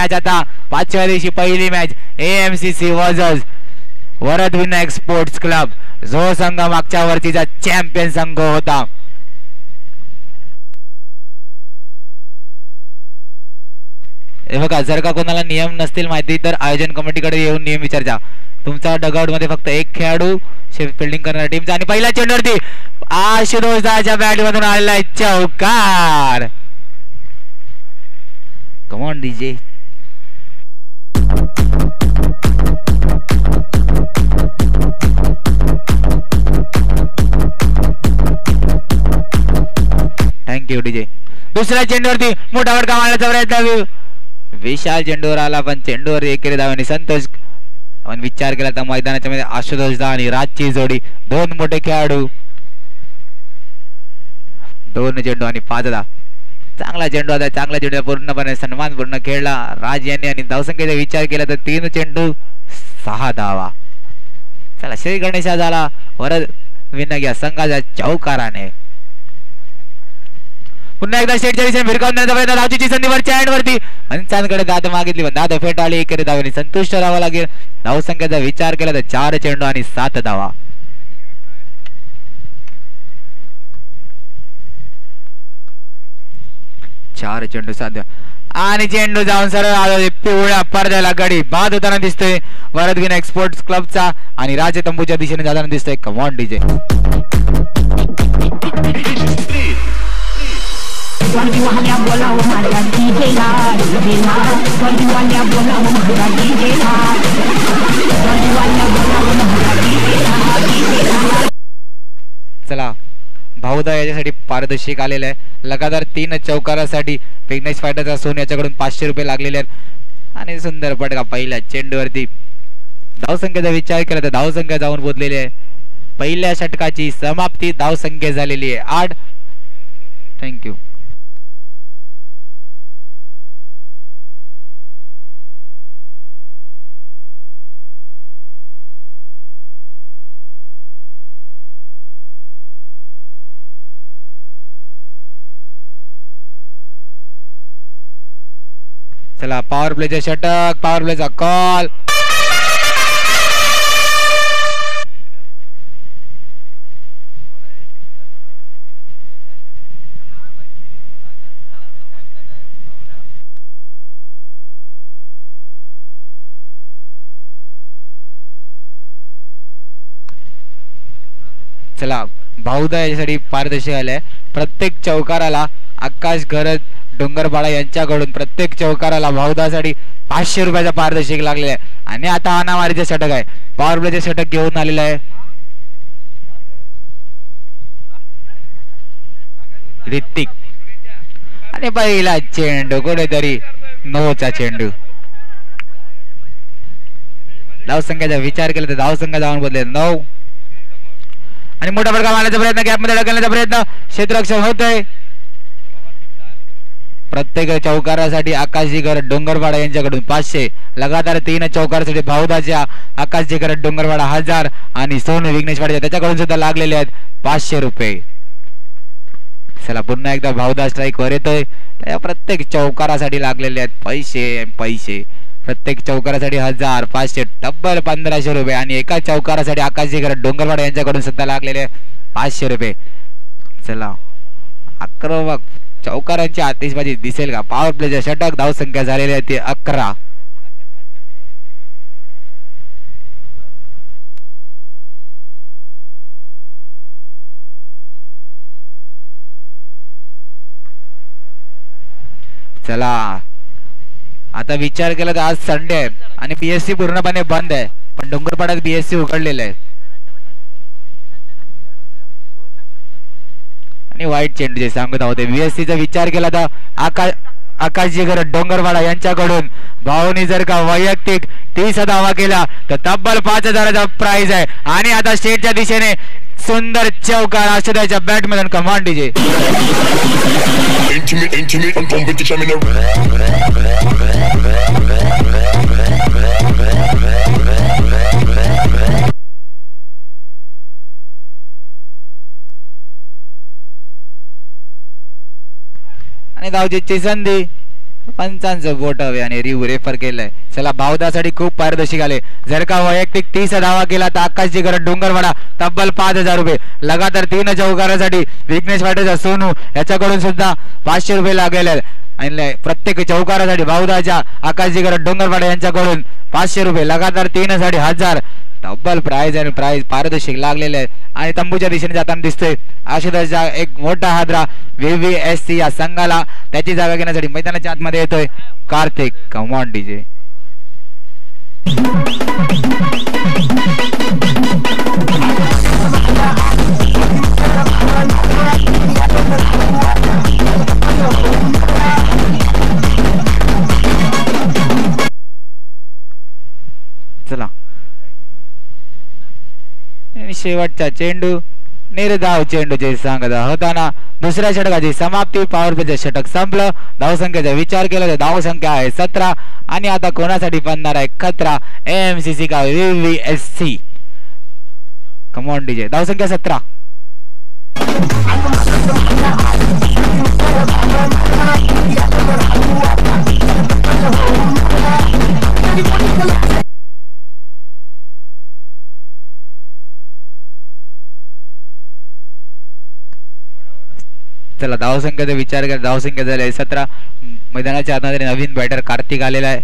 Match आता 5व्या दिवशी पहिली match AMCC versus Varad Vinayak sports club, जो संघ मागच्या वर्षीचा चॅम्पियन संघ होता. हे बघा, जर का कोणाला नियम नसतील माहिती तर आयोजन कमिटीकडे येऊन नियम विचारजा. तुमचा डगआउट मध्ये फक्त एक खेळाडू फिल्डिंग करणाऱ्या टीमचा आणि पहिल्या चेंडूवरती आशुतोष दाच्या बॅट मधून आलेला चौकार. Come on DJ. Thank you DJ. दुसऱ्या चेंडूवरती मोठा फटका मारण्याचा प्रयत्न, विशाल चेंडूवर आला पण चेंडूवर एकेरी धावांनी संतोष. आपण विचार केला तर मैदानाच्या मध्ये आशुतोष दा आणि राजची जोडी, दोन मोठे खेळाडू, 2 चेंडू आणि 5 दा. चांगला चेंडू होता, चांगला चेंडू पूर्णपणे सन्मानपूर्ण खेळला राज यांनी आणि धावसंख्येचा विचार केला तर 3 चेंडू 6 धावा. चला, श्री गणेशा झाला वरद विनायक या संघाच्या चौकाराने. पुन्हा एकदा शेटच्या दिशेने भिरकावून देण्याचा प्रयत्न, धावची संधी वरच्या एंडवरती पंचांकडे दाद मागितली पण दाद फेटाळली. एकेरी धावांनी संतुष्ट राहावं लागेल. धावसंख्येचा विचार केला तर 4 चेंडू आणि 7 धावा. चार चेंडू साध्य आणि चेंडू जाऊन सरळ पिवळ्या पडद्याला गडी बाद होताना दिसतोय वरद विनायक स्पोर्ट्स क्लबचा आणि राजे तंबूच्या दिशेने जाताना दिसतोय. Come on DJ. चला, भाऊदा याच्यासाठी पारदर्शक आलेला आहे. लगातार 3 चौकारासाठी विघ्नेश फायटरचा सोन याच्याकडून 500 रुपये लागलेले आहेत आणि सुंदर पटका पहिल्या चेंडूवरती. धावसंख्येचा विचार केला तर धावसंख्या जाऊन पोहोचलेली आहे. पहिल्या षटकाची समाप्ती धावसंख्या झालेली आहे 8. थँक्यू. चला, पॉवर प्लेचे षटक, पॉवर प्लेचा कॉल. चला, भाऊदा याच्यासाठी पारदर्शक आलाय. प्रत्येक चौकाराला आकाश गरज डोंगरपाडा यांच्याकडून प्रत्येक चौकाराला भाऊदासाठी 500 रुपयाचा पारदर्शक लागलेला आहे. आणि आता अनामारीचे षटक आहे, पॉवर प्लेचे षटक घेऊन आलेला आहे ऋतिक आणि पहिला चेंडू कुठेतरी 9चा चेंडू. धावसंख्येचा विचार केला तर धावसंख्या जाऊन बदलेल 9 आणि मोठा फटका मारण्याचा प्रयत्न, गॅपमध्ये ढकलण्याचा प्रयत्न, क्षेत्ररक्षण होतोय. प्रत्येक चौकारासाठी आकाशजी गरज डोंगरवाडा यांच्याकडून 500, लगातार 3 चौकारासाठी भाऊदाच्या आकाशजी गरज डोंगरवाडा 1000 आणि सोनू विघ्नेश वाडे त्याच्याकडून सुद्धा लागलेले आहेत 500 रुपये. चला, पुन्हा एकदा भाऊदा स्ट्राईक वर येतोय. प्रत्येक चौकारासाठी लागलेले आहेत पैसे. प्रत्येक चौकारासाठी 1000, 500, डबल 1500 रुपये आणि एका चौकारासाठी आकाशजी गरज डोंगरवाडा यांच्याकडून सुद्धा लागलेले 500 रुपये. चला, आक्रमक चौकारांची आतिषबाजी दिसेल का? पॉवर प्लेच्या षटक, धावसंख्या झालेली आहे ते 11. चला, आता विचार केला तर आज संडे आहे आणि BSC पूर्णपणे बंद आहे, पण डोंगरपाड्यात BSC उघडलेलं आहे आणि वाईट चेंडूचे सांगत आहोत. BSC चा विचार केला तर आकाशजी गरज डोंगरवाडा यांच्याकडून भाऊनी जर का वैयक्तिक 30 धावा केला तर तब्बल 5000चा प्राइज आहे. आणि आता स्टेटच्या दिशेने सुंदर चौकार आशुदाच्या बॅटमधून. Command DJ. आणि धावचीची संधी पंचांचं बोट हवे आणि रेफर केलंय. चला भावदासाठी खूप पारदर्शी आले. जर का वैयक्तिक 30 धावा केला तर आकाशजी गरड डोंगरवाडा तब्बल 5000 रुपये. लगातार 3 चौकारासाठी विघ्नेश वाटेचा सोनू याच्याकडून सुद्धा 500 रुपये लागले. आणि प्रत्येक चौकारासाठी भाऊदाच्या आकाशजी गरड डोंगरवाडा यांच्याकडून 500 रुपये. लगातार 3 साठी 1000 डबल प्राइज आणि प्राइज पारदर्शक लागलेले आहेत. आणि तंबूच्या दिशेने जाताना दिसतोय आशुतोषचा एक मोठा हादरा VVSC या संघाला त्याची जागा घेण्यासाठी मैदानाच्या आतमध्ये येतोय कार्तिक. Come on DJ. चला शेवटचा चेंडू निर्धाव चेंडूचे सांगत होताना दुसऱ्या षटकाची समाप्ती. पॉवर प्लेचं षटक संपलं. धावसंख्येचा विचार केला तर धावसंख्या आहे 17 आणि आता कोणासाठी बनणार आहे खतरा AMCC का VVSC. Come on DJ. धावसंख्या 17. चला धावसंख्येचा विचार कर. धावसंख्या झाली 17. मैदानाच्या आतमध्ये नवीन बॅटर कार्तिक आलेला आहे.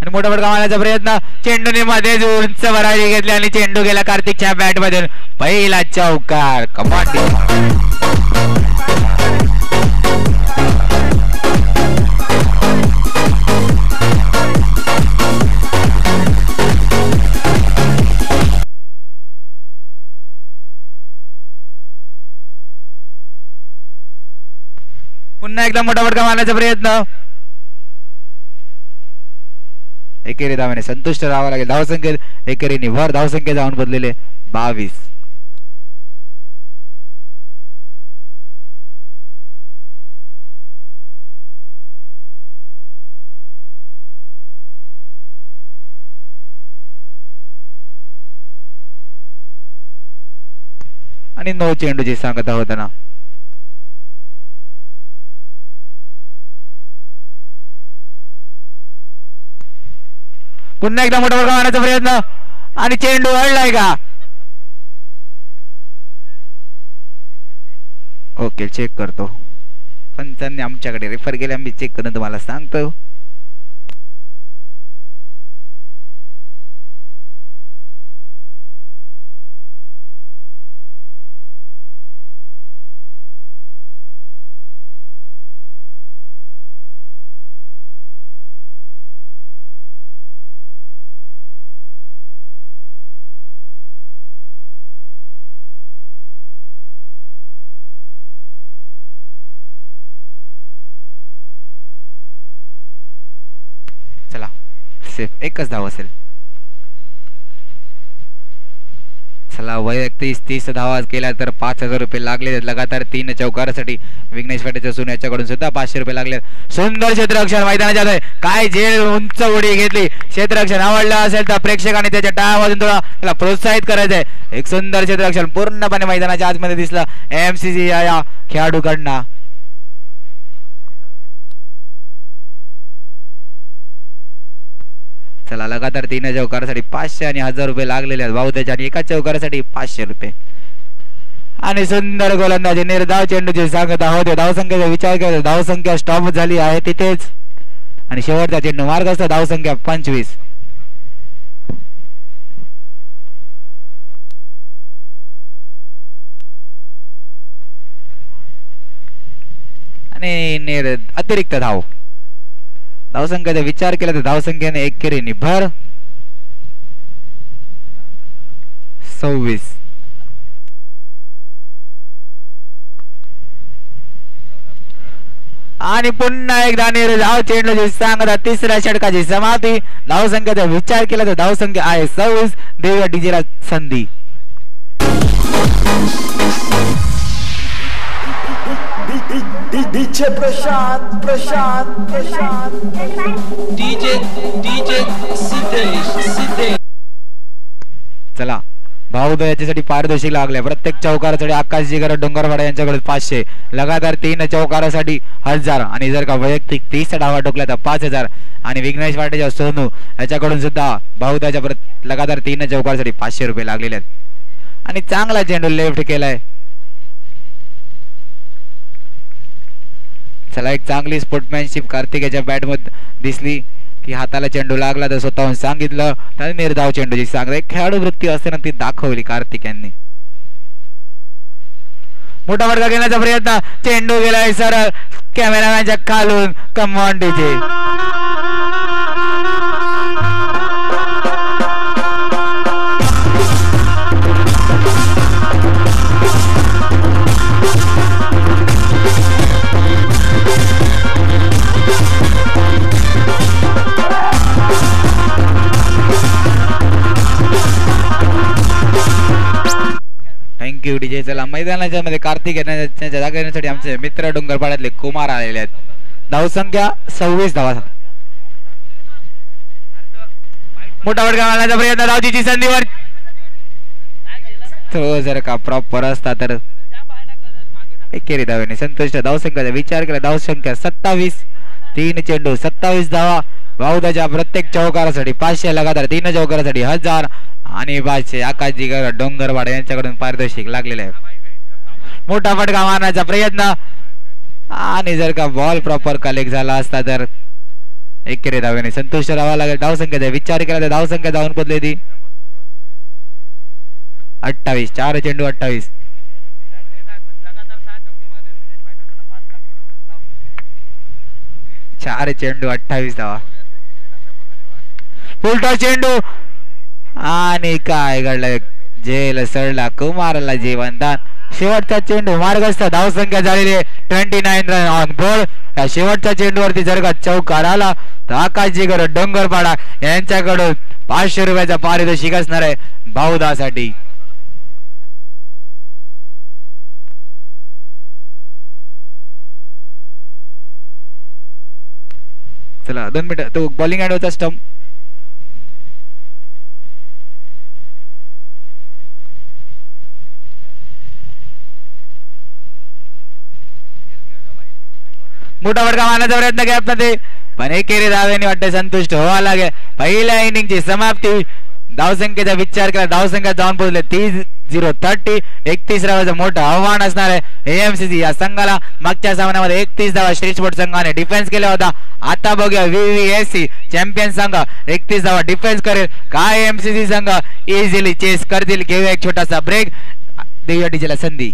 आणि मोठा फटका मारण्याचा प्रयत्न. चेंडूने मध्ये उंच भरारी घेतली आणि चेंडू गेला कार्तिकच्या बॅट मध्ये. पहिला चौकार. कमांड. पुन्हा एकदा मोठा फटका मारण्याचा प्रयत्न. एकेरी धावाने संतुष्ट राहावं लागेल. धावसंख्येत एकेरीने भर धावसंख्या जाऊन बदलेले 22. आणि 9 चेंडूची सांगता होताना पुन्हा एकदा मोठा फटका मारण्याचा प्रयत्न आणि चेंडू अडलाय का. ओके चेक करतो. पंचांनी आमच्याकडे रेफर केले. आम्ही चेक करून तुम्हाला सांगतो. चला सेफ एकच धाव असेल. चला वैयक्तिक 30 धावा केल्या तर 5000 रुपये लागले. लगातार 3 चौकारासाठी विघ्नेश वाटेच्या सोन याच्याकडून सुद्धा 500 रुपये लागले. सुंदर क्षेत्ररक्षण मैदानाच्या काय झेल उंच उडी घेतली. क्षेत्ररक्षण आवडलं असेल तर प्रेक्षकांनी त्याच्या टाळ्यावाजून थोडा त्याला प्रोत्साहित करायचंय. एक सुंदर क्षेत्ररक्षण पूर्णपणे मैदानाच्या आतमध्ये दिसलं AMCC या खेळाडूकडनं. चला लगातार 3 चौकारासाठी 500 आणि 1000 रुपये लागलेले आहेत भाऊदाच्या. आणि एका चौकारासाठी 500 रुपये. आणि सुंदर गोलंदाजी निर्धाव चेंडूची सांगत आहोत. धावसंख्येचा विचार केला धावसंख्या स्टॉप झाली आहे तिथेच. आणि शेवटचा चेंडू मार्ग असतो. धावसंख्या 25. आणि अतिरिक्त धाव. धावसंख्येचा विचार केला तर धावसंख्येने एकेरीने भर 26. आणि पुन्हा एकदा निर्धाव चेंडूची सांगता तिसऱ्या षटकाची समाप्ती. धावसंख्येचा विचार केला तर धावसंख्या आहे 26. देऊया डीजेला संधी. डीजे प्रशांत डीजे सिद्धेश. चला भाऊ याच्यासाठी पारितोषिक लागले. प्रत्येक चौकारासाठी आकाश जिगर डोंगरवाडा यांच्याकडून 500. लगातार 3 चौकारासाठी 1000 आणि जर का वैयक्तिक 30 डावा ठोकला तर 5000 आणि विघ्नेश वाटेच्या सोनू याच्याकडून सुद्धा भाऊदाच्या लगातार 3 चौकारासाठी 500 रुपये लागलेले आहेत आणि चांगला चेंडू लेफ्ट केलाय. चला एक चांगली स्पोर्टमॅनशिप कार्तिकेच्या बॅटमध्ये दिसली की हाताला चेंडू लागला तर स्वतःहून सांगितलं तर निर्धाव चेंडूची सांगता. एक खेळाडू वृत्ती असते ना ती दाखवली कार्तिक यांनी. मोठा फटका घेण्याचा प्रयत्न, चेंडू गेलाय सरळ कॅमेरामॅनच्या खालून. Come on DJ. Thank you DJ. चला मैदानाच्या मध्ये कार्तिक येण्याच्या जागा येण्यासाठी आमचे मित्र डोंगरपाड्यातले कुमार आलेले आहेत. धावसंख्या 26 धावा. मोठा फटका मारण्याचा प्रयत्न, धावचीची संधीवर तो जर का प्रॉपर असता तर एकेरी धावेने संतुष्ट. धावसंख्याचा विचार केला. धावसंख्या 27. 3 चेंडू 27 धावा. भाऊदाच्या प्रत्येक चौकारासाठी 500. लगातार 3 चौकारासाठी 1000 आणि 500. आकाश जिगर डोंगरवाडा यांच्याकडून पारितोषिक लागलेले आहे. मोठा फटका मारण्याचा प्रयत्न आणि जर का बॉल प्रॉपर कलेक्ट झाला असता तर एकेरी धावेने संतुष्ट राहावा लागेल. धावसंख्येचा विचार केला तर धावसंख्या धावून बदले ती 28. 4 चेंडू 28. चार चेंडू 28 धावा. उलटा चेंडू आणि काय घडलं, जेल सडला कुमारला जीवनदान. शेवटचा चेंडू मार्गस्थ. धावसंख्या झालेली आहे 29 रन ऑन बोर्ड. या शेवटच्या चेंडूवरती जर का चौकार आला तर आकाश जिगर डोंगरपाडा यांच्याकडून 500 रुपयाचा पारितोषिक असणार आहे भाऊदासाठी. चला 2 मिनिट तो बॉलिंग अँडवरचा स्टंप. मोठा फटका मारण्याचा प्रयत्न गॅप मध्ये पण एकेरी धावेने वाटते संतुष्ट व्हावा लागेल. पहिल्या इनिंगची समाप्ती. धावसंख्येचा विचार केला. धावसंख्या जाऊन पोहोचले 30-30. 31 धावांचं मोठं आव्हान असणार आहे एएमसीसी या संघाला. मागच्या सामन्यामध्ये 31 धावा श्री स्पोर्ट संघाने डिफेन्स केला होता. आता बघूया व्हीव्हीएससी चॅम्पियन संघ 31 धावा डिफेन्स करेल काय एएमसीसी संघ इझिली चेस करतील. घेऊया एक छोटासा ब्रेक. देऊया डीजेला संधी.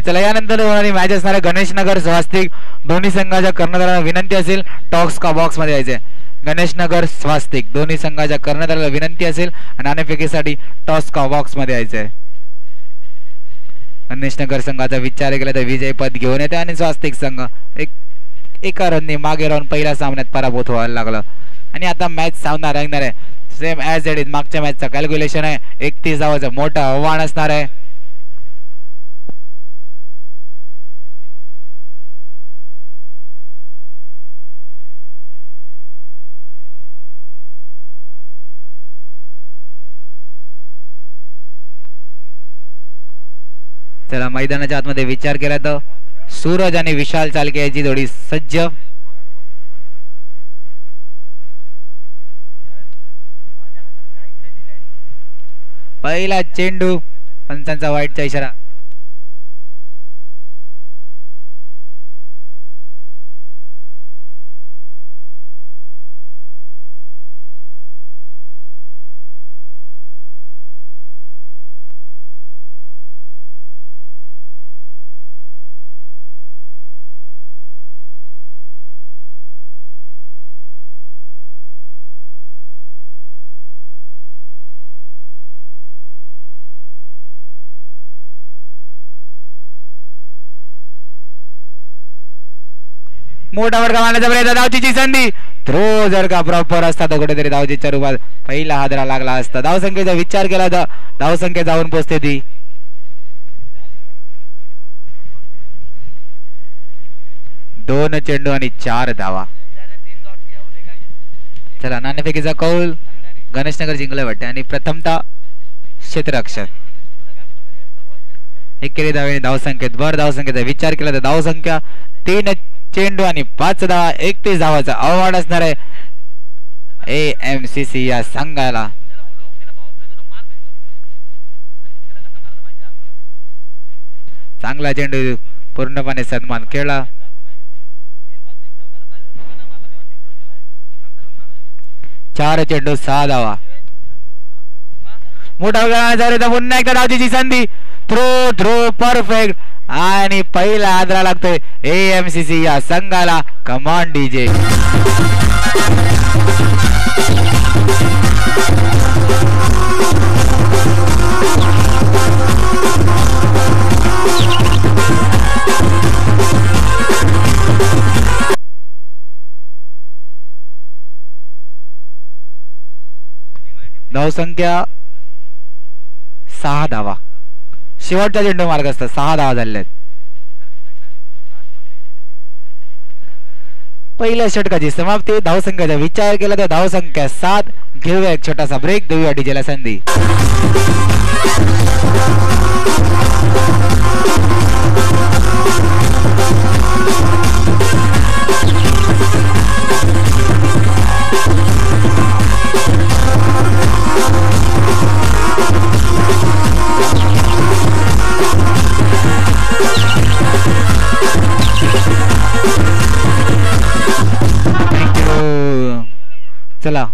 चला यानंतर होणारी मॅच असणार आहे गणेशनगर स्वास्तिक. दोन्ही संघाच्या कर्णधाराला विनंती असेल टॉक्स का बॉक्स मध्ये यायचे. गणेशनगर स्वास्तिक दोन्ही संघाच्या कर्णधाराला विनंती असेल आणि नाणेफेकीसाठी टॉस का बॉक्स मध्ये यायचंय. गणेशनगर संघाचा विचार केला तर विजयपद घेऊन येते आणि स्वास्तिक संघ एका रनने मागे राहून पहिल्या सामन्यात पराभूत व्हायला लागलं आणि आता मॅच सामना रंगणार आहे सेम ॲज इट इज. मागच्या मॅचचा कॅल्क्युलेशन आहे 31 धावाचं मोठं आव्हान असणार आहे. चला मैदानाच्या आतमध्ये विचार केला तर सूरज आणि विशाल चालके याची जोडी सज्ज. पहिला चेंडू पंचांचा वाईटचा इशारा. मोठा फटका मारण्याचा प्रयत्न, धावचीची संधी, थ्रो जर का प्रॉपर असता तर कुठेतरी धावचीच्या रूपात पहिला हादरा लागला असता. धावसंख्येचा विचार केला तर धावसंख्या जाऊन पोहोचते ती 2 चेंडू आणि 4 धावा. चला नाणेफेकीचा कौल गणेशनगर जिंकले वाटते आणि प्रथमतः क्षेत्ररक्षक. एकेरी धावे धावसंख्येत भर. धावसंख्येचा विचार केला तर धावसंख्या 3 चेंडू आणि 5 धावा 31 धावाचा आव्हान असणार आहे AMCC या संघाला. चांगला चेंडू पूर्णपणे सन्मान केला. 4 चेंडू 6 धावा. मोठा पुन्हा एकदा धावची संधी, थ्रो थ्रो परफेक्ट आणि पहिला हादरा लागतोय AMCC या संघाला. Command DJ. धावसंख्या 6 धावा. शेवटचा चेंडू मार्ग असतात. 6 धावा झालेल्या आहेत. पहिल्या षटकाची समाप्ती. धावसंख्येचा विचार केला तर धावसंख्या 7. घेऊया एक छोटासा ब्रेक, देऊया डीजेला संधी. चला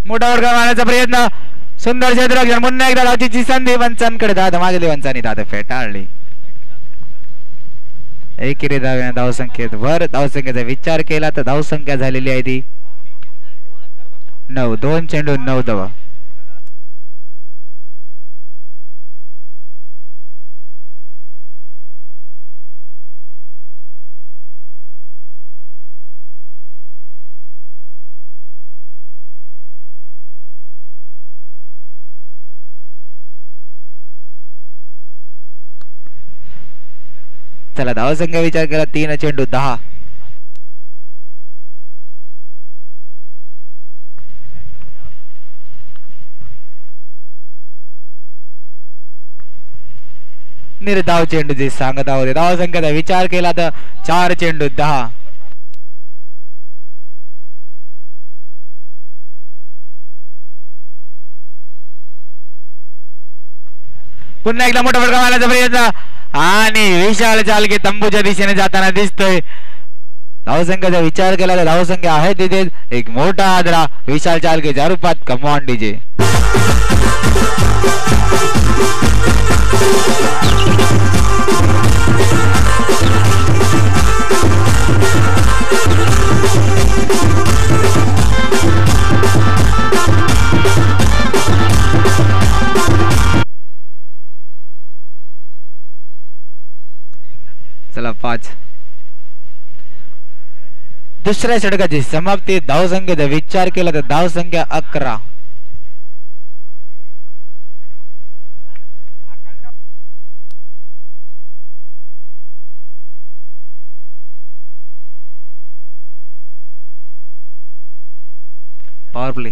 मोठा वर्गा मारण्याचा प्रयत्न, सुंदर क्षेत्ररक्षण, पुन्हा एकदा धावचीची संधी, वंचांकडे दाद मागली, वंचानी दाद फेटाळली. एकेरी धाव्याने धावसंख्येत भर. धावसंख्येचा विचार केला तर धावसंख्या झालेली आहे ती 9. 2 चेंडू 9 धावा. चला धावसंख्या विचार केला 3 चेंडू 10. निर्धाव चेंडू जे सांगत आहोत. धावसंख्येचा विचार केला तर 4 चेंडू 10. पुन्हा एकदा मोठा फटका मारण्याचा प्रयत्न आणि विशाल चालके तंबूच्या दिशेने जाताना दिसतोय. धावसंख्येचा विचार केला तर धावसंख्या आहे तिथेच. एक मोठा आदरा विशाल चालकेच्या रूपात. Come on DJ. चला 5. दुसऱ्या षटकाची समाप्ती. धावसंख्येचा विचार केला तर धावसंख्या 11. Power play.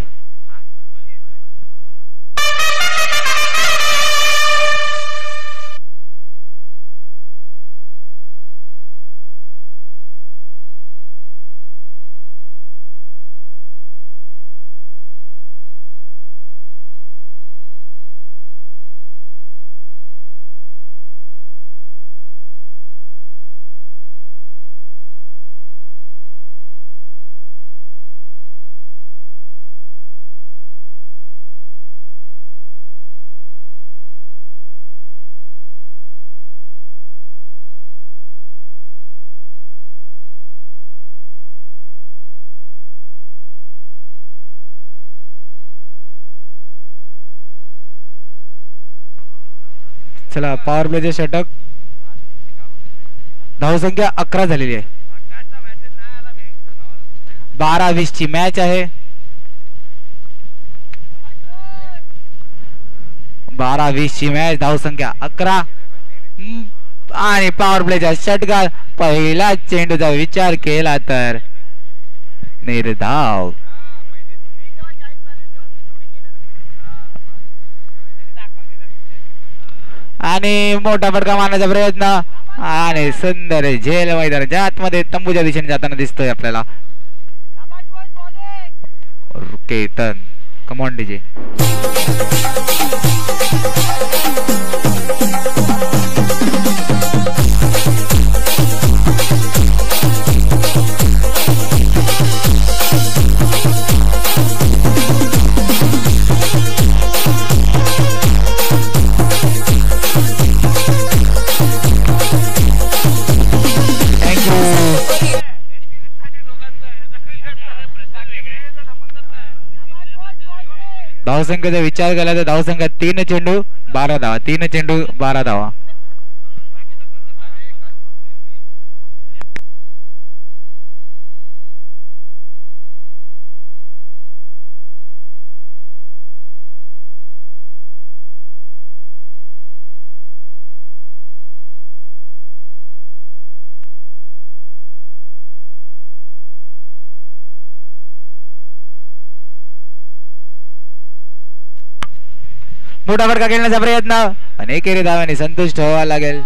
चला पॉवर प्लेचे षटक. धावसंख्या 11 झालेली आहे. 12-20 ची मॅच आहे. 12-20 ची मॅच. धावसंख्या 11 आणि पॉवर प्लेच्या षटकात पहिला चेंडूचा विचार केला तर निर्धाव. आणि मोठा फटका मारण्याचा प्रयत्न आणि सुंदर झेल मैदानाच्या आतमध्ये तंबूच्या दिशेने जाताना दिसतोय आपल्याला. Ketan come on DJ. धावसंख्येचा विचार केला तर धावसंख्या 3 चेंडू 12 धावा. 3 चेंडू 12 धावा. मोठा फटका खेळण्याचा प्रयत्न आणि एकेरी धावाने संतुष्ट व्हावा लागेल.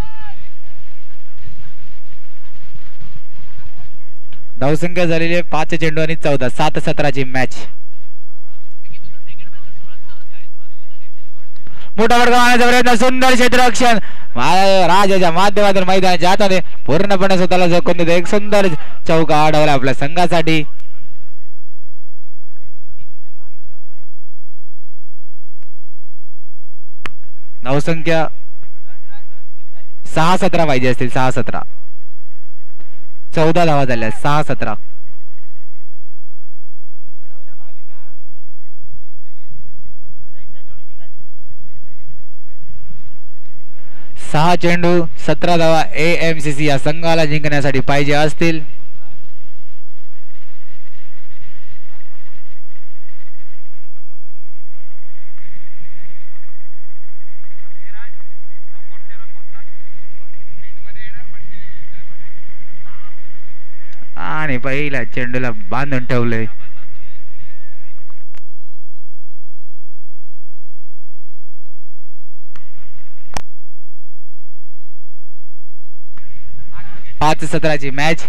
धावसंख्या झालेली आहे 5 चेंडू आणि 14. 7-17 ची मॅच. मोठा फटका मारण्याचा प्रयत्न. सुंदर क्षेत्ररक्षण राजाच्या माध्यमातून मैदानाच्या हाताने पूर्णपणे स्वतःला झोकून देतो. एक सुंदर चौका अडवला आपल्या संघासाठी. धावसंख्या 6-17 पाहिजे असतील. 6-17. 14 धावा झाल्या. 6-17. सहा चेंडू 17 धावा AMCC या संघाला जिंकण्यासाठी पाहिजे असतील. आणि पहिल्या चेंडूला बांधून ठेवले. पाच 17 ची मॅच.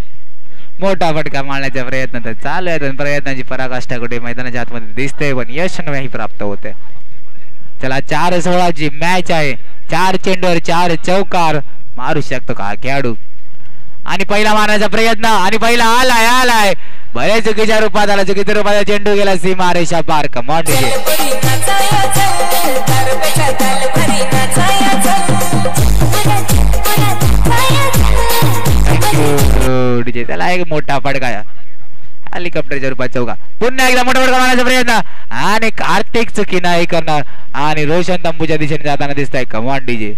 मोठा फटका मारण्याचा प्रयत्न तर चालू आहे. प्रयत्नाची पराकाष्ठा कुठे मैदानाच्या आतमध्ये दिसते पण यश नाही प्राप्त होते. चला 4-16 ची मॅच आहे. 4 चेंडूवर 4 चौकार मारू शकतो का खेळाडू. आणि पहिला मारण्याचा प्रयत्न आणि पहिला आलाय बरे चुकीच्या रूपात आला. चुकीच्या रूपात चेंडू गेला सीमा रेषा पार. Command DJ. त्याला एक मोठा फटका हेलिकॉप्टरच्या रूपात चौका. पुन्हा एकदा मोठा फटका मारण्याचा प्रयत्न आणि कार्तिक चुकी नाही करणार आणि रोशन तंबूच्या दिशेने जाताना दिसत आहे. Command DJ.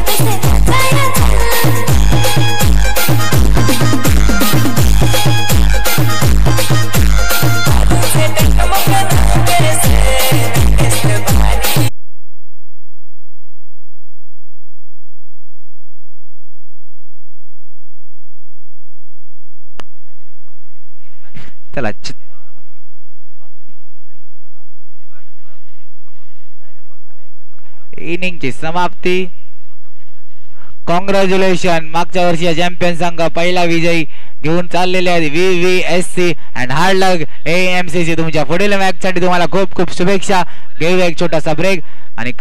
चला इनिंगची समाप्ती. कॉंग्रॅच्युलेशन. मागच्या वर्षी चॅम्पियन संघ पहिला विजयी घेऊन चाललेले आहेत VVSC and hard luck AMCC. तुमच्या पुढील मॅच साठी तुम्हाला खूप खूप शुभेच्छा. घेऊया एक छोटासा ब्रेक आणि